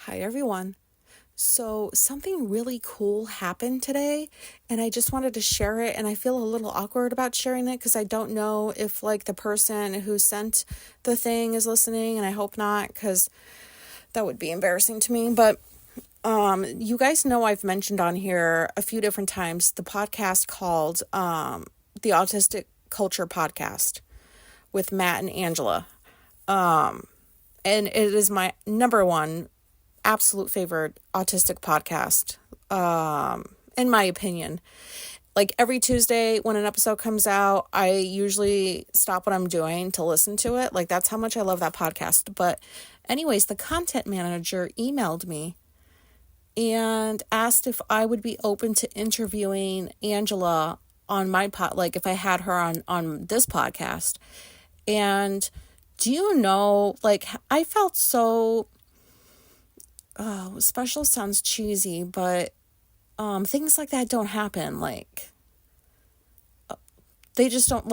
Hi, everyone. So, something really cool happened today, and I just wanted to share it. And I feel a little awkward about sharing it because I don't know if, the person who sent the thing is listening, and I hope not because that would be embarrassing to me. But, you guys know I've mentioned on here a few different times the podcast called the Autistic Culture Podcast with Matt and Angela. And it is my number one absolute favorite autistic podcast, in my opinion. Like every Tuesday when an episode comes out, I usually stop what I'm doing to listen to it. Like that's how much I love that podcast. But anyways, the content manager emailed me and asked if I would be open to interviewing Angela on my like if I had her on this podcast. And do you know, I felt so special sounds cheesy, but things like that don't happen. They just don't,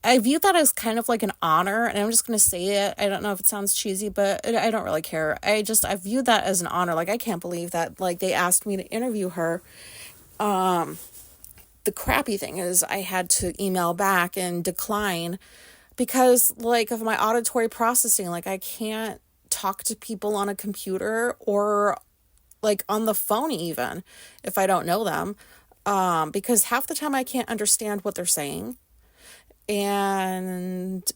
I view that as kind of like an honor, and I'm just going to say it. I don't know if it sounds cheesy, but I don't really care. I view that as an honor. I can't believe that, they asked me to interview her. The crappy thing is I had to email back and decline because, of my auditory processing. I can't talk to people on a computer or on the phone even if I don't know them, because half the time I can't understand what they're saying, and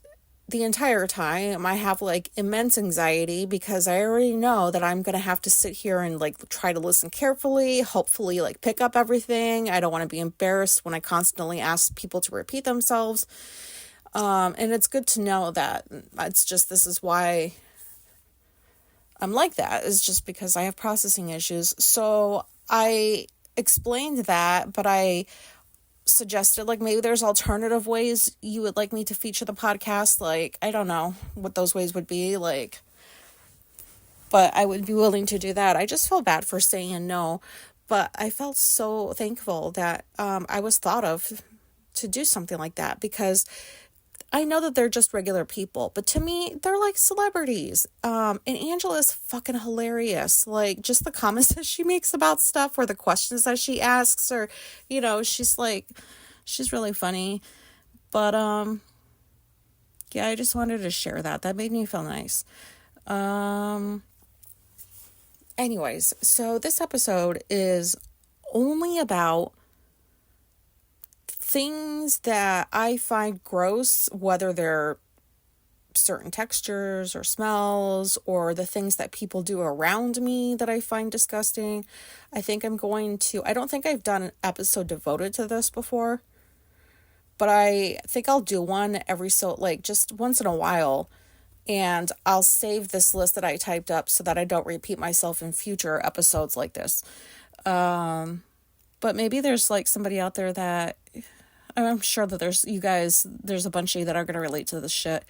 the entire time I have immense anxiety because I already know that I'm gonna have to sit here and try to listen carefully, hopefully pick up everything. I don't want to be embarrassed when I constantly ask people to repeat themselves, and it's good to know that it's just, this is why I'm like that, is just because I have processing issues. So I explained that, but I suggested maybe there's alternative ways you would like me to feature the podcast. I don't know what those ways would be, but I would be willing to do that. I just feel bad for saying no, but I felt so thankful that I was thought of to do something like that, because I know that they're just regular people, but to me, they're like celebrities. And Angela is fucking hilarious. Just the comments that she makes about stuff, or the questions that she asks, or, she's really funny. But, yeah, I just wanted to share that. That made me feel nice. Anyways, so this episode is only about things that I find gross, whether they're certain textures or smells, or the things that people do around me that I find disgusting. I don't think I've done an episode devoted to this before, but I think I'll do one just once in a while, and I'll save this list that I typed up so that I don't repeat myself in future episodes like this. But maybe there's somebody out there that, I'm sure that there's a bunch of you that are going to relate to this shit.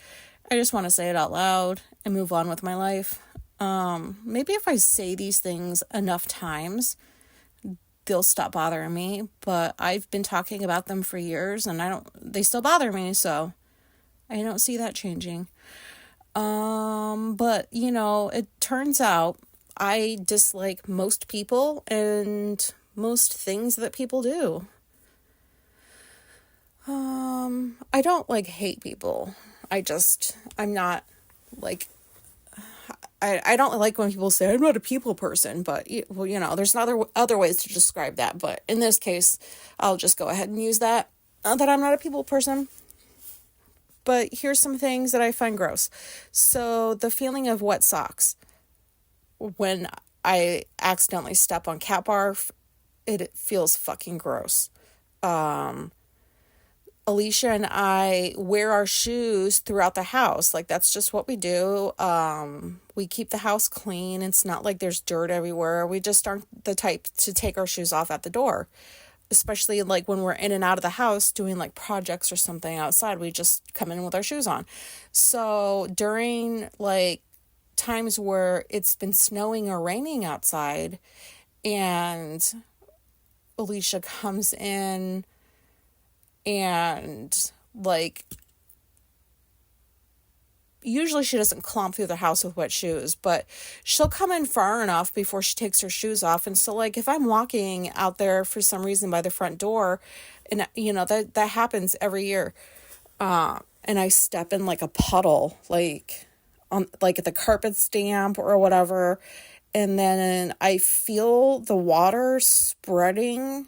I just want to say it out loud and move on with my life. Maybe if I say these things enough times, they'll stop bothering me, but I've been talking about them for years and they still bother me, so I don't see that changing. But it turns out I dislike most people and most things that people do. I don't hate people. I'm not I don't like when people say I'm not a people person, but there's other ways to describe that. But in this case, I'll just go ahead and use that I'm not a people person. But here's some things that I find gross. So the feeling of wet socks when I accidentally step on cat barf, it feels fucking gross. Alicia and I wear our shoes throughout the house. That's just what we do. We keep the house clean. It's not like there's dirt everywhere. We just aren't the type to take our shoes off at the door, especially when we're in and out of the house doing projects or something outside. We just come in with our shoes on. So during times where it's been snowing or raining outside and Alicia comes in and usually she doesn't clomp through the house with wet shoes, but she'll come in far enough before she takes her shoes off. And so like if I'm walking out there for some reason by the front door, and that happens every year, and I step in like a puddle, like on like the carpet's damp or whatever, and then I feel the water spreading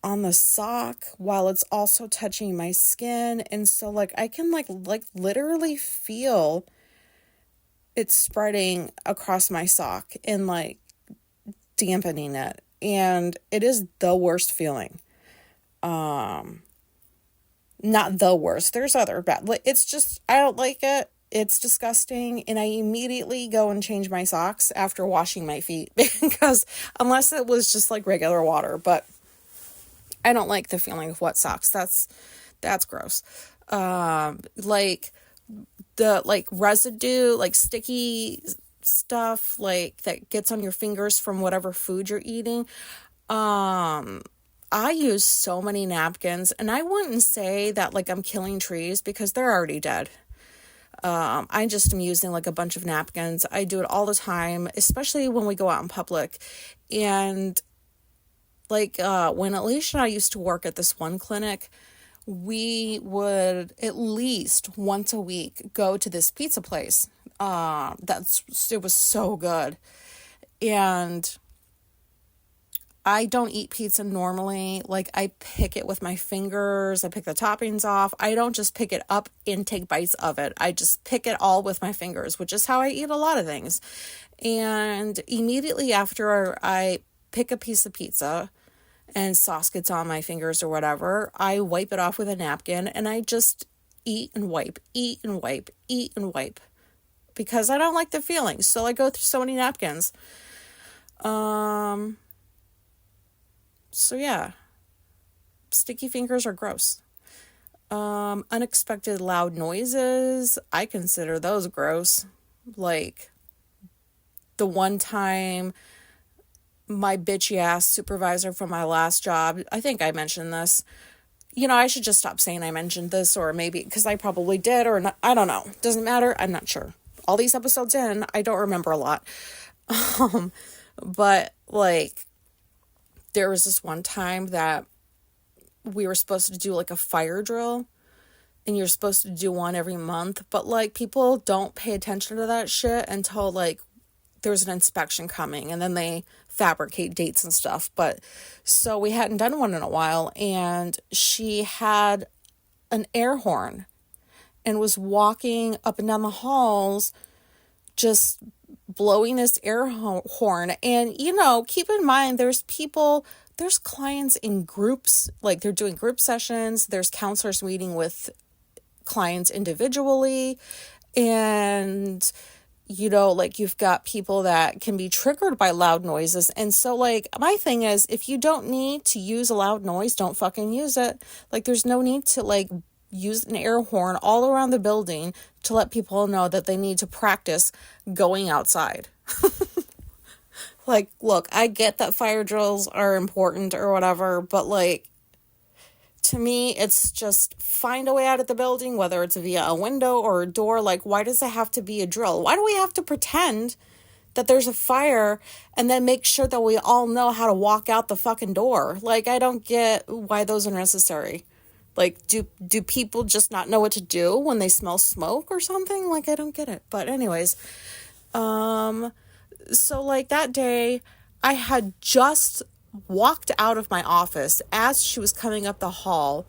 on the sock while it's also touching my skin. And so like I can like literally feel it spreading across my sock and like dampening it, and it is the worst feeling. Not the worst, there's other bad, it's just, I don't like it. It's disgusting, and I immediately go and change my socks after washing my feet because unless it was just like regular water, but I don't like the feeling of wet socks. That's gross. Like the like residue, like sticky stuff, like that gets on your fingers from whatever food you're eating. I use so many napkins, and I wouldn't say that like I'm killing trees because they're already dead. I just am using like a bunch of napkins. I do it all the time, especially when we go out in public. And like when Alicia and I used to work at this one clinic, we would at least once a week go to this pizza place. It was so good. And I don't eat pizza normally. Like I pick it with my fingers. I pick the toppings off. I don't just pick it up and take bites of it. I just pick it all with my fingers, which is how I eat a lot of things. And immediately after I pick a piece of pizza and sauce gets on my fingers or whatever, I wipe it off with a napkin, and I just eat and wipe, eat and wipe, eat and wipe, because I don't like the feeling. So I go through so many napkins. So yeah, sticky fingers are gross. Unexpected loud noises, I consider those gross. Like the one time my bitchy ass supervisor from my last job, I think I mentioned this. I should just stop saying I mentioned this, or maybe because I probably did, or not, I don't know. Doesn't matter. I'm not sure. All these episodes in, I don't remember a lot. But like, there was this one time that we were supposed to do like a fire drill, and you're supposed to do one every month, but like people don't pay attention to that shit until like there's an inspection coming, and then they fabricate dates and stuff. But so we hadn't done one in a while, and she had an air horn and was walking up and down the halls just blowing this air horn. And keep in mind, there's clients in groups, like they're doing group sessions, there's counselors meeting with clients individually, and like you've got people that can be triggered by loud noises. And so like my thing is, if you don't need to use a loud noise, don't fucking use it. Like there's no need to like use an air horn all around the building to let people know that they need to practice going outside. Like, look, I get that fire drills are important or whatever, but like, to me, it's just find a way out of the building, whether it's via a window or a door. Like, why does it have to be a drill? Why do we have to pretend that there's a fire and then make sure that we all know how to walk out the fucking door? Like, I don't get why those are necessary. Like, do people just not know what to do when they smell smoke or something? Like, I don't get it. But anyways, so like that day, I had just walked out of my office as she was coming up the hall,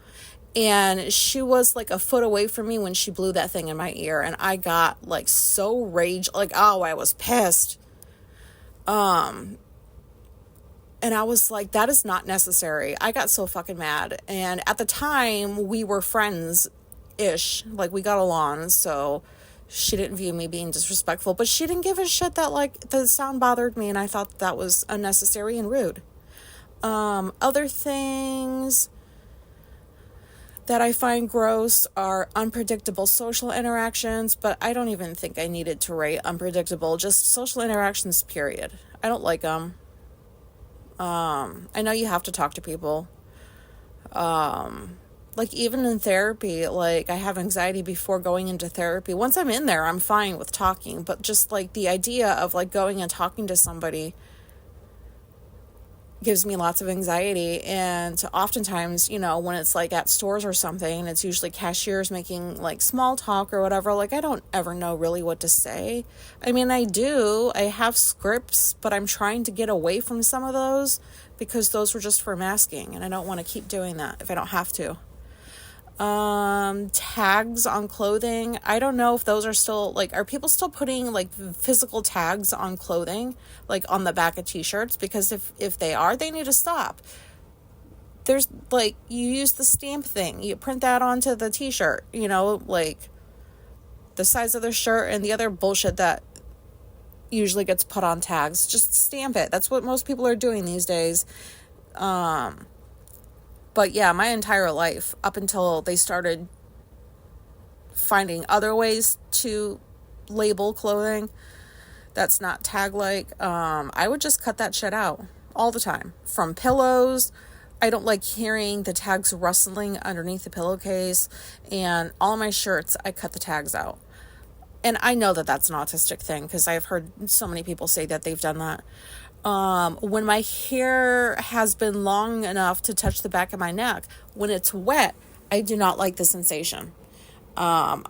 and she was like a foot away from me when she blew that thing in my ear, and I got like so rage, like, oh, I was pissed. And I was like, that is not necessary. I got so fucking mad. And at the time, we were friends-ish. Like, we got along, so she didn't view me being disrespectful. But she didn't give a shit that, like, the sound bothered me, and I thought that was unnecessary and rude. Other things that I find gross are unpredictable social interactions, but I don't even think I needed to rate unpredictable, just social interactions, period. I don't like them. I know you have to talk to people. Like even in therapy, like I have anxiety before going into therapy. Once I'm in there, I'm fine with talking, but just like the idea of like going and talking to somebody gives me lots of anxiety. And oftentimes, when it's like at stores or something, it's usually cashiers making like small talk or whatever. Like I don't ever know really what to say. I mean, I have scripts, but I'm trying to get away from some of those because those were just for masking, and I don't want to keep doing that if I don't have to. Tags on clothing. I don't know if those are still, like, are people still putting like physical tags on clothing, like on the back of t-shirts? Because if they are, they need to stop. There's like, you use the stamp thing, you print that onto the t-shirt, like the size of the shirt and the other bullshit that usually gets put on tags. Just stamp it. That's what most people are doing these days. But yeah, my entire life, up until they started finding other ways to label clothing that's not tag-like, I would just cut that shit out all the time. From pillows, I don't like hearing the tags rustling underneath the pillowcase, and all my shirts, I cut the tags out. And I know that that's an autistic thing because I've heard so many people say that they've done that. When my hair has been long enough to touch the back of my neck, when it's wet, I do not like the sensation. The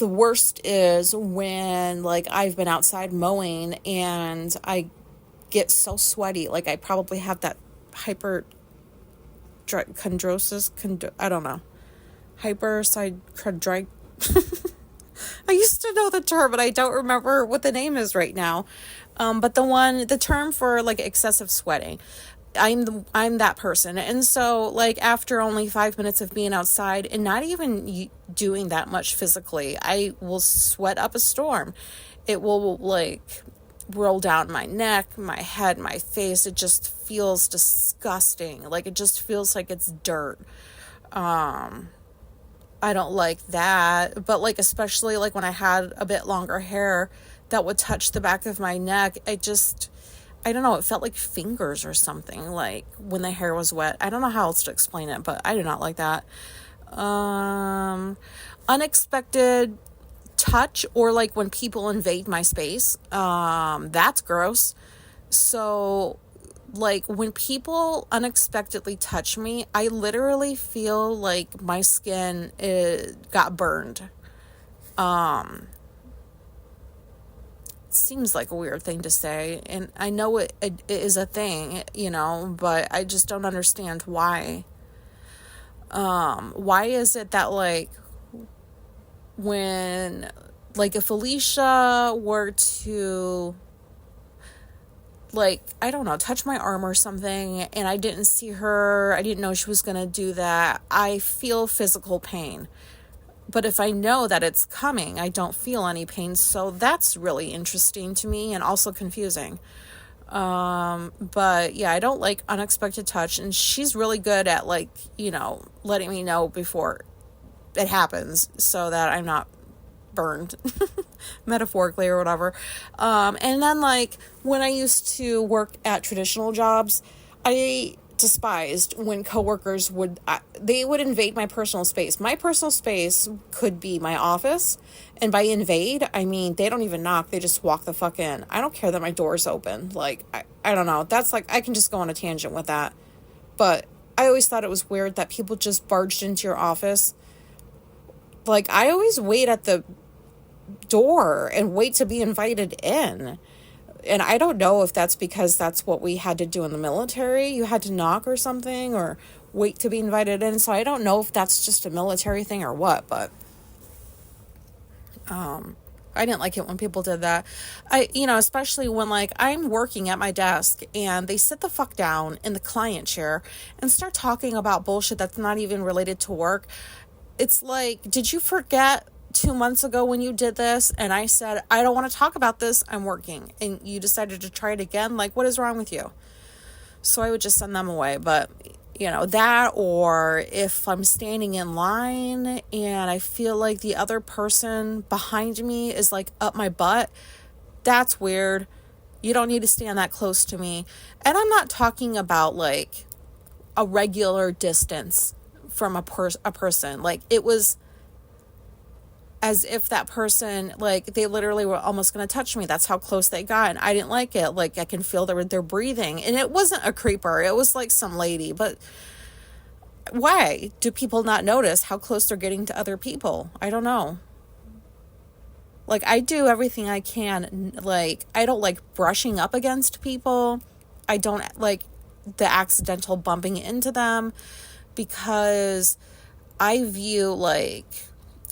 worst is when like I've been outside mowing and I get so sweaty. Like I probably have that hyperchondrosis. I don't know. Hyperchondrosis. I used to know the term, but I don't remember what the name is right now. But the term for like excessive sweating, I'm that person. And so like after only 5 minutes of being outside and not even doing that much physically, I will sweat up a storm. It will like roll down my neck, my head, my face. It just feels disgusting. Like it just feels like it's dirt. I don't like that. But like, especially like when I had a bit longer hair that would touch the back of my neck, I don't know, it felt like fingers or something, like when the hair was wet. I don't know how else to explain it, but I do not like that. Unexpected touch, or like when people invade my space, that's gross. So like when people unexpectedly touch me, I literally feel like my skin got burned. Seems like a weird thing to say, and I know it is a thing, but I just don't understand why. Why is it that like when like if Alicia were to like, I don't know, touch my arm or something and I didn't see her, I didn't know she was gonna do that, I feel physical pain. But if I know that it's coming, I don't feel any pain. So that's really interesting to me and also confusing. But yeah, I don't like unexpected touch. And she's really good at like, letting me know before it happens so that I'm not burned metaphorically or whatever. And then like when I used to work at traditional jobs, I despised when coworkers would invade my personal space. My personal space could be my office, and by invade I mean they don't even knock, they just walk the fuck in. I don't care that my door's open. Like I don't know, that's like, I can just go on a tangent with that, but I always thought it was weird that people just barged into your office. Like I always wait at the door and wait to be invited in. And I don't know if that's because that's what we had to do in the military. You had to knock or something or wait to be invited in. So I don't know if that's just a military thing or what, but I didn't like it when people did that. Especially when like I'm working at my desk and they sit the fuck down in the client chair and start talking about bullshit that's not even related to work. It's like, did you forget 2 months ago when you did this and I said I don't want to talk about this, I'm working, and you decided to try it again? Like, what is wrong with you? So I would just send them away. But that, or if I'm standing in line and I feel like the other person behind me is like up my butt, that's weird. You don't need to stand that close to me. And I'm not talking about like a regular distance from a person. Like, it was as if that person, like, they literally were almost going to touch me. That's how close they got, and I didn't like it. Like, I can feel their breathing, and it wasn't a creeper. It was like some lady. But why do people not notice how close they're getting to other people? I don't know. Like, I do everything I can. Like, I don't like brushing up against people. I don't like the accidental bumping into them, because I view, like,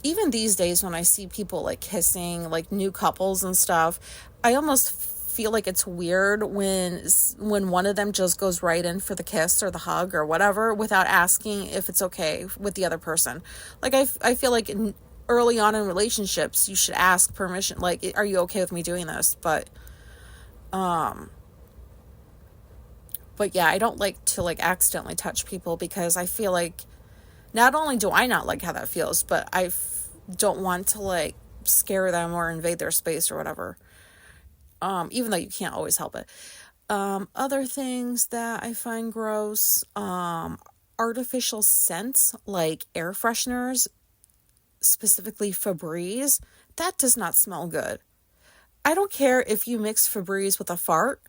even these days when I see people like kissing, like new couples and stuff, I almost feel like it's weird when one of them just goes right in for the kiss or the hug or whatever without asking if it's okay with the other person. Like, I feel like early on in relationships, you should ask permission. Like, are you okay with me doing this? But yeah, I don't like to like accidentally touch people, because I feel like not only do I not like how that feels, but I don't want to like scare them or invade their space or whatever. Even though you can't always help it. Other things that I find gross, artificial scents like air fresheners, specifically Febreze, that does not smell good. I don't care if you mix Febreze with a fart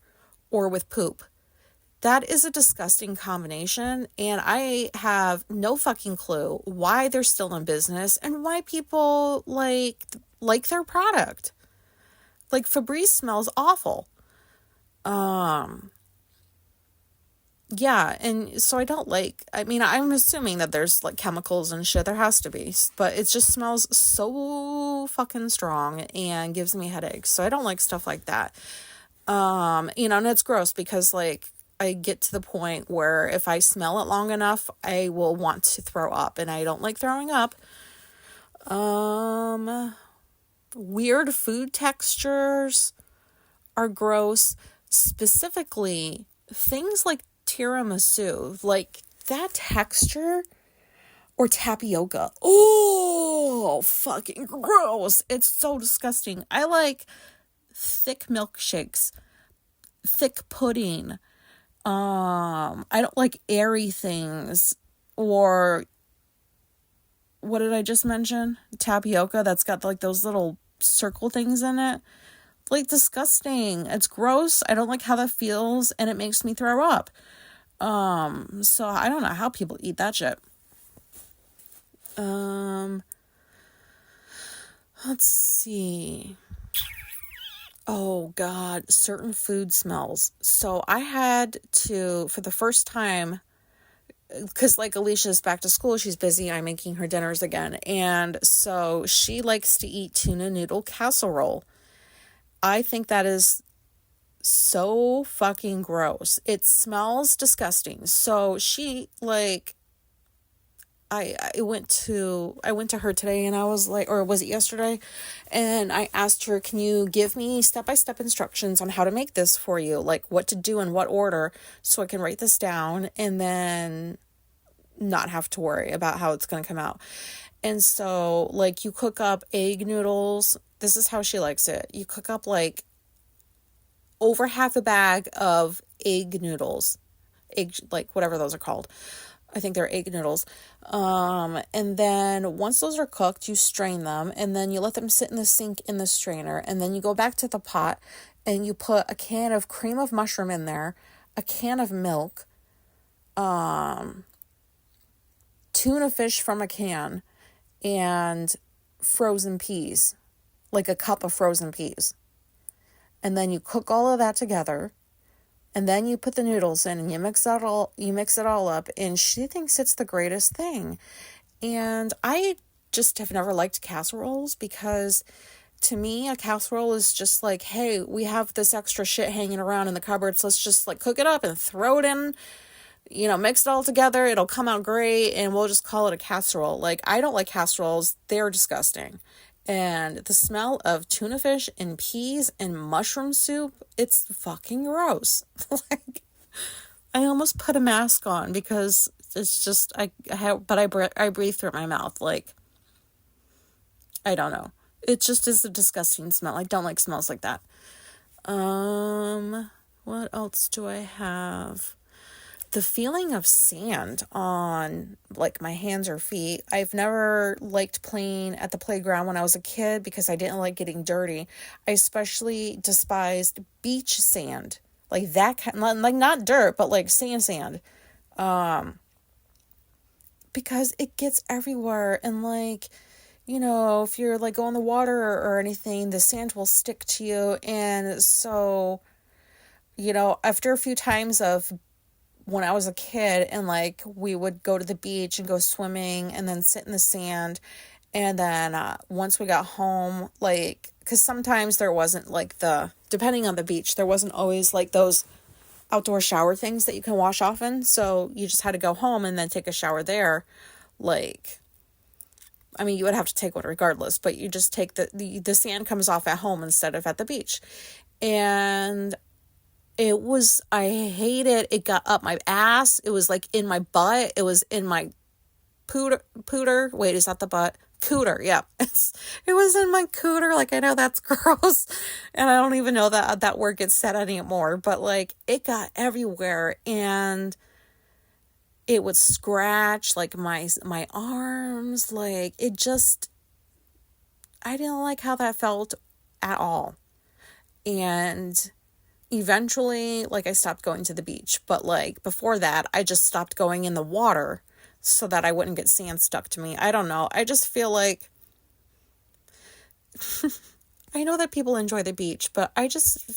or with poop. That is a disgusting combination, and I have no fucking clue why they're still in business and why people like their product. Like, Febreze smells awful. Yeah, and so I don't like, I mean, I'm assuming that there's like chemicals and shit. There has to be, but it just smells so fucking strong and gives me headaches. So I don't like stuff like that. And it's gross because like I get to the point where if I smell it long enough, I will want to throw up, and I don't like throwing up. Weird food textures are gross, specifically things like tiramisu, like that texture, or tapioca. Oh, fucking gross. It's so disgusting. I like thick milkshakes, thick pudding. I don't like airy things, or what did I just mention? Tapioca that's got like those little circle things in it. Like, disgusting. It's gross. I don't like how that feels, and it makes me throw up. So I don't know how people eat that shit. Let's see. Oh God, certain food smells. So I had to, for the first time, because like Alicia's back to school, she's busy, I'm making her dinners again. And so she likes to eat tuna noodle casserole. I think that is so fucking gross. It smells disgusting. So she like, I went to her today, and I was like, or was it yesterday? And I asked her, can you give me step-by-step instructions on how to make this for you? Like, what to do in what order, so I can write this down and then not have to worry about how it's going to come out. And so, like, you cook up egg noodles. This is how she likes it. You cook up, like, over half a bag of egg noodles. Egg, like, whatever those are called. I think they're egg noodles. And then once those are cooked, you strain them, and then you let them sit in the sink in the strainer. And then you go back to the pot and you put a can of cream of mushroom in there, a can of milk, tuna fish from a can, and frozen peas, like a cup of frozen peas. And then you cook all of that together. And then you put the noodles in and you mix it all up, and she thinks it's the greatest thing. And I just have never liked casseroles, because to me, a casserole is just like, hey, we have this extra shit hanging around in the cupboards. Let's just like cook it up and throw it in, mix it all together. It'll come out great, and we'll just call it a casserole. Like, I don't like casseroles. They're disgusting. And the smell of tuna fish and peas and mushroom soup, it's fucking gross. Like, I almost put a mask on because it's just, I breathe through my mouth. Like, I don't know. It just is a disgusting smell. I don't like smells like that. What else do I have? the feeling of sand on like my hands or feet. I've never liked playing at the playground when I was a kid because I didn't like getting dirty. I especially despised beach sand, like that kind, like not dirt, but like sand, because it gets everywhere. And like, if you're like go in the water or anything, the sand will stick to you. And so, after a few times of when I was a kid and like we would go to the beach and go swimming and then sit in the sand. And then once we got home, like, because sometimes there wasn't like depending on the beach, there wasn't always like those outdoor shower things that you can wash off in. So you just had to go home and then take a shower there. Like, I mean, you would have to take one regardless, but you just take the sand comes off at home instead of at the beach. And I hate it. It got up my ass. It was like in my butt. It was in my pooter. Wait, is that the butt? Cooter. Yeah. It was in my cooter. Like, I know that's gross. And I don't even know that word gets said anymore, but like it got everywhere and it would scratch like my arms. Like it just, I didn't like how that felt at all. And eventually, like, I stopped going to the beach, but like before that, I just stopped going in the water so that I wouldn't get sand stuck to me. I don't know. I just feel like I know that people enjoy the beach, but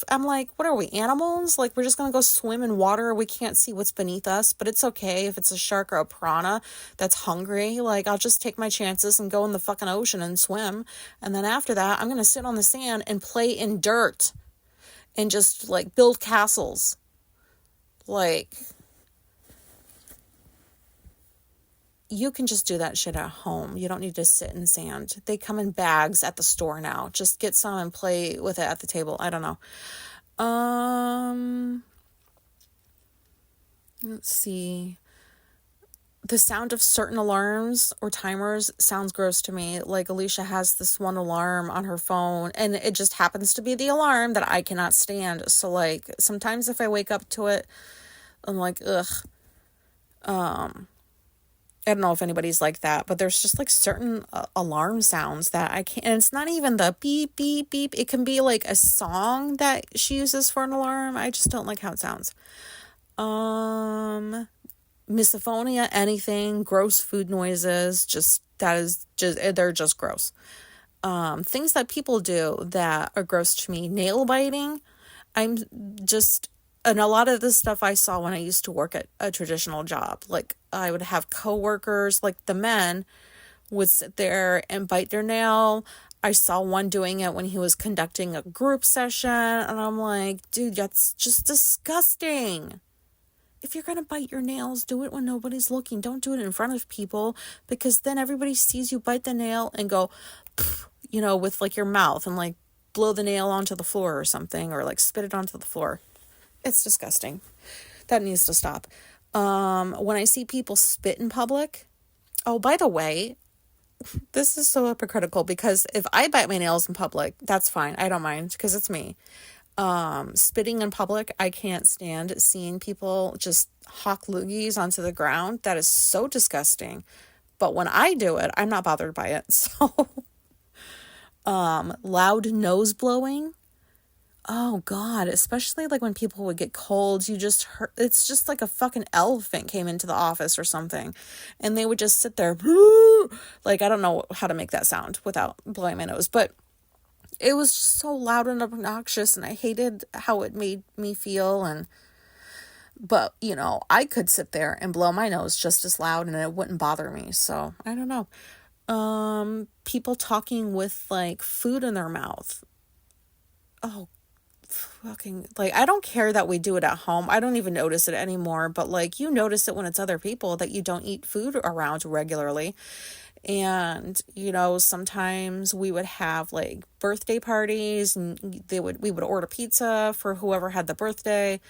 I'm like, what are we, animals? Like, we're just going to go swim in water. We can't see what's beneath us, but it's okay if it's a shark or a piranha that's hungry. Like, I'll just take my chances and go in the fucking ocean and swim. And then after that, I'm going to sit on the sand and play in dirt. And just like build castles. Like, you can just do that shit at home. You don't need to sit in sand. They come in bags at the store now. Just get some and play with it at the table. I don't know. Let's see. The sound of certain alarms or timers sounds gross to me. Like, Alicia has this one alarm on her phone and it just happens to be the alarm that I cannot stand. So like sometimes if I wake up to it, I'm like, ugh. I don't know if anybody's like that, but there's just like certain alarm sounds that I can't, and it's not even the beep, beep, beep. It can be like a song that she uses for an alarm. I just don't like how it sounds. Misophonia, anything, gross food noises, they're just gross. Things that people do that are gross to me, nail biting. And a lot of the stuff I saw when I used to work at a traditional job, like I would have coworkers, like the men would sit there and bite their nail. I saw one doing it when he was conducting a group session, and I'm like, dude, that's just disgusting. If you're going to bite your nails, do it when nobody's looking. Don't do it in front of people, because then everybody sees you bite the nail and go, with like your mouth and like blow the nail onto the floor or something, or like spit it onto the floor. It's disgusting. That needs to stop. When I see people spit in public, oh, by the way, this is so hypocritical, because if I bite my nails in public, that's fine. I don't mind, because it's me. Spitting in public, I can't stand seeing people just hawk loogies onto the ground. That is so disgusting. But when I do it, I'm not bothered by it. So, loud nose blowing. Oh God, especially like when people would get colds, it's just like a fucking elephant came into the office or something, and they would just sit there, like, I don't know how to make that sound without blowing my nose, but it was just so loud and obnoxious, and I hated how it made me feel. But I could sit there and blow my nose just as loud and it wouldn't bother me. So I don't know. People talking with like food in their mouth. Oh, fucking, like, I don't care that we do it at home. I don't even notice it anymore, but like, you notice it when it's other people that you don't eat food around regularly. And sometimes we would have like birthday parties, and we would order pizza for whoever had the birthday,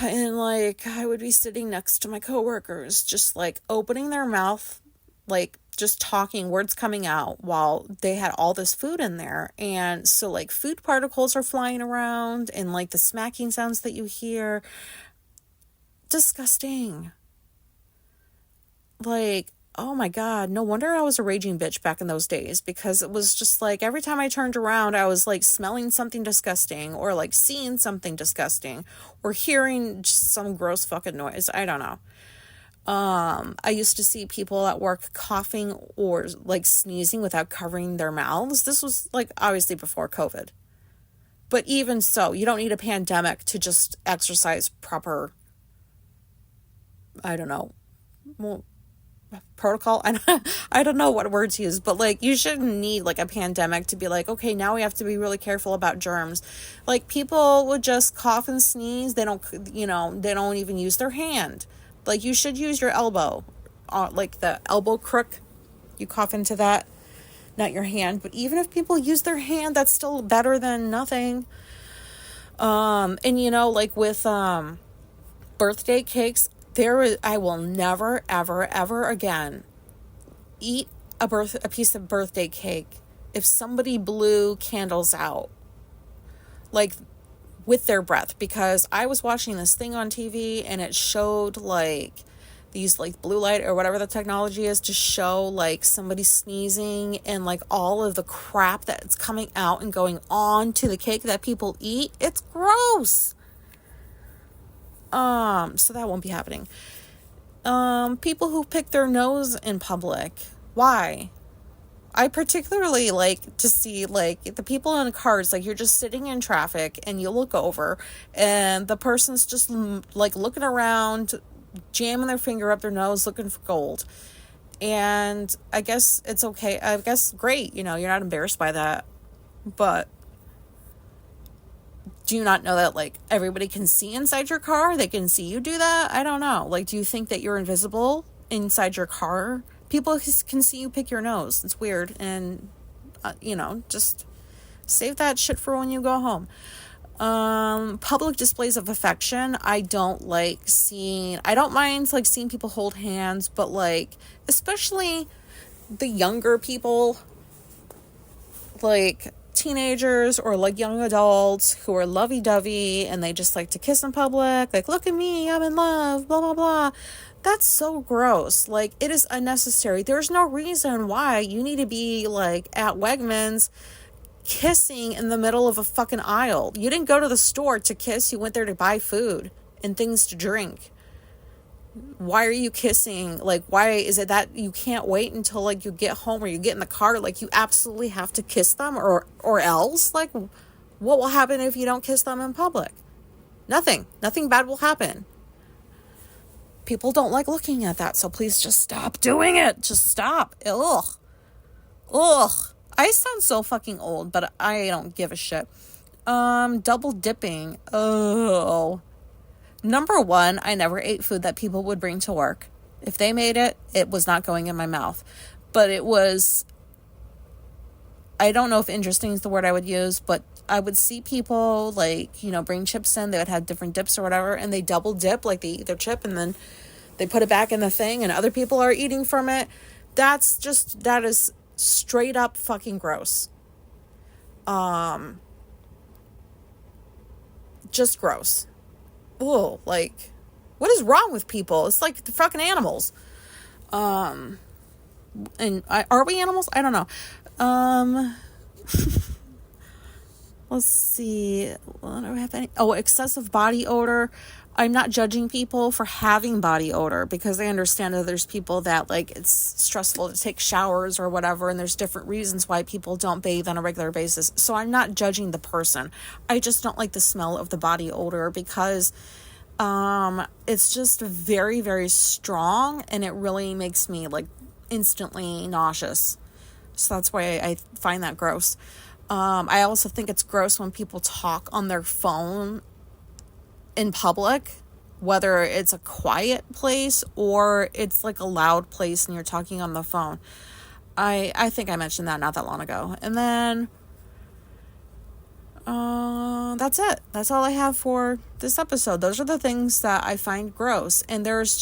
and like I would be sitting next to my coworkers just like opening their mouth, like just talking, words coming out while they had all this food in there. And so like food particles are flying around, and like the smacking sounds that you hear, Disgusting. Like, oh my God, no wonder I was a raging bitch back in those days, because it was just like every time I turned around, I was like smelling something disgusting, or like seeing something disgusting, or hearing just some gross fucking noise. I don't know. I used to see people at work coughing or like sneezing without covering their mouths. This was like obviously before COVID. But even so, you don't need a pandemic to just exercise proper, I don't know, well, protocol. I don't know what words to use, but like you shouldn't need like a pandemic to be like, okay, now we have to be really careful about germs. Like people would just cough and sneeze. They don't, they don't even use their hand. Like you should use your elbow, like the elbow crook. You cough into that, not your hand. But even if people use their hand, that's still better than nothing. And like with birthday cakes, I will never, ever, ever again eat a piece of birthday cake if somebody blew candles out, like with their breath, because I was watching this thing on TV and it showed like these like blue light or whatever the technology is to show like somebody sneezing and like all of the crap that's coming out and going on to the cake that people eat. It's gross. So that won't be happening. People who pick their nose in public. Why? I particularly like to see like the people in cars, like you're just sitting in traffic and you look over and the person's just like looking around, jamming their finger up their nose, looking for gold. And I guess it's okay. I guess great. You're not embarrassed by that. But do you not know that like everybody can see inside your car? They can see you do that? I don't know. Like, do you think that you're invisible inside your car? People can see you pick your nose. It's weird. And, just save that shit for when you go home. Public displays of affection. I don't mind like seeing people hold hands, but like, especially the younger people, like teenagers or like young adults who are lovey-dovey and they just like to kiss in public, like, look at me, I'm in love, blah blah blah. That's so gross. Like, it is unnecessary. There's no reason why you need to be like at Wegmans kissing in the middle of a fucking aisle. You didn't go to the store to kiss, you went there to buy food and things to drink. Why are you kissing? Like, why is it that you can't wait until like you get home or you get in the car? Like, you absolutely have to kiss them or else? Like, what will happen if you don't kiss them in public? Nothing bad will happen. People don't like looking at that, so please just stop doing it. Just stop. Ugh. I sound so fucking old, but I don't give a shit. Double dipping. Oh. Number one, I never ate food that people would bring to work. If they made it, it was not going in my mouth. But it was, I don't know if interesting is the word I would use, but I would see people like, bring chips in. They would have different dips or whatever, and they double dip, like they eat their chip and then they put it back in the thing and other people are eating from it. That is straight up fucking gross. Just gross. Ooh, like, what is wrong with people? It's like the fucking animals. And are we animals? I don't know. Let's see. Well, I don't have any. Oh, excessive body odor. I'm not judging people for having body odor, because I understand that there's people that like it's stressful to take showers or whatever, and there's different reasons why people don't bathe on a regular basis. So I'm not judging the person. I just don't like the smell of the body odor because it's just very, very strong and it really makes me like instantly nauseous. So that's why I find that gross. I also think it's gross when people talk on their phone in public, whether it's a quiet place or it's like a loud place and you're talking on the phone. I think I mentioned that not that long ago. And then that's it. That's all I have for this episode. Those are the things that I find gross. And there's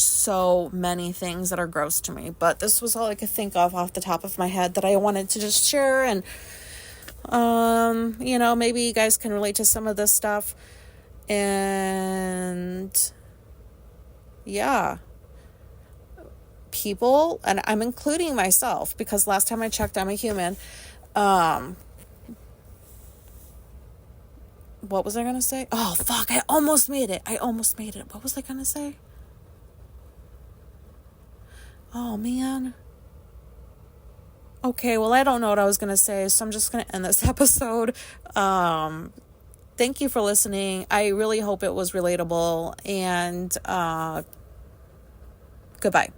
so many things that are gross to me. But this was all I could think of off the top of my head that I wanted to just share. And, maybe you guys can relate to some of this stuff. And Yeah. People, and I'm including myself because last time I checked, I'm a human. What was I going to say? Oh, fuck. I almost made it. What was I going to say? Oh, man. Okay, well, I don't know what I was going to say, so I'm just going to end this episode. Thank you for listening. I really hope it was relatable, and goodbye.